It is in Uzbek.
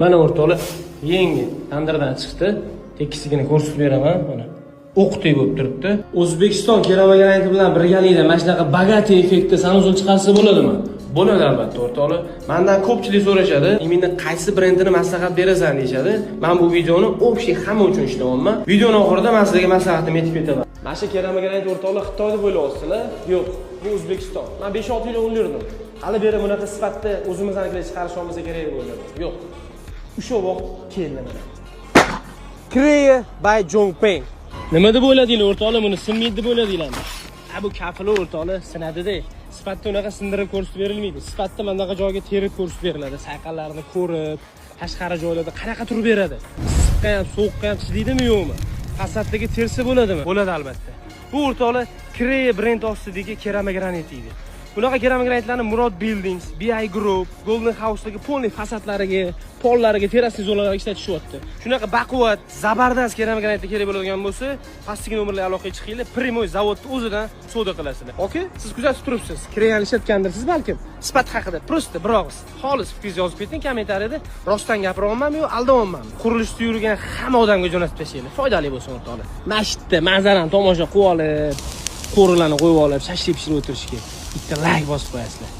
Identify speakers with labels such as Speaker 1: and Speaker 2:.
Speaker 1: Mana o'rtoqlar, yangi tandirdan chiqdi. Tekkisigini ko'rsatib beraman, mana. O'qday bo'lib turibdi. O'zbekiston keramograniti bilan birgalikda mana shunaqa bogati effektda sanuzol chiqarsa bo'ladimi? Bo'ladi albatta o'rtoqlar. Mendan ko'pchilik so'rashadi, "Imini qaysi brendini maslahat berasan?" deyshadi. Men bu videoni общий hamma uchun ishlayapman. Videoning oxirida men sizlarga maslahatim yetib ketaman. Mana shu keramogranit o'rtoqlar Xitoyda bo'lyapsizlar. Yo'q, bu O'zbekiston. Men 5-6 yil o'ylirdim. Hali beri bunaqa sifatda o'zimiznikilar chiqarish olmasa kerak deb o'yladim. Yo'q. O'sha vaqt keldi mana. Korea by Jongpeng. Nima deb o'yladinglar o'rtoqlar, buni sinmaydi deb o'yladinglarmi? Bu kafili o'rtoqlar sinadi-da. Sifatda unaqa sindirib ko'rsatib berilmaydi. Sifatda mana bunaqa joyga terib ko'rsatib beriladi. Sayqallarni ko'rib, tashqari joylarda qanaqa turib beradi. Issiqqa ham, sovuqqa ham chidaydimi yo'qmi? Fasaddagi tersa bo'ladimi? Bo'ladi albatta. Bu o'rtoqlar Korea brend ostidagi keramogranit deydi. Bunaqa keramogranitlarni Murod Buildings, BI Group, Golden House'dagi polniy fasadlariga, pollariga, terrasli zonalarga ishlatishyapti. Shunaqa baquvvat, zabardast keramogranitga kerak bo'ladigan bo'lsa, pastki nomerlarga aloqaga chiqinglar, primoy zavodni o'zidan savdo qilasizlar. Okay? Siz kuzatib turibsiz. Koreani ishlatgandirsiz balkim. Sifat haqida prosta bir og'iz xolis fikringizni yozib keting kommentariyada. Rostdan gapiryapmanmi yo aldayapmanmi? Qurilishda yurgan hamma odamga jo'natib tashlaylik. Foydali bo'lsin o'rtoqlar. Masjidda manzarani tomosha qilib olib, qo'riqlarni qo'yib olib, shashlik pishirib o'tirishga bitta like bosib qo'yasizlar.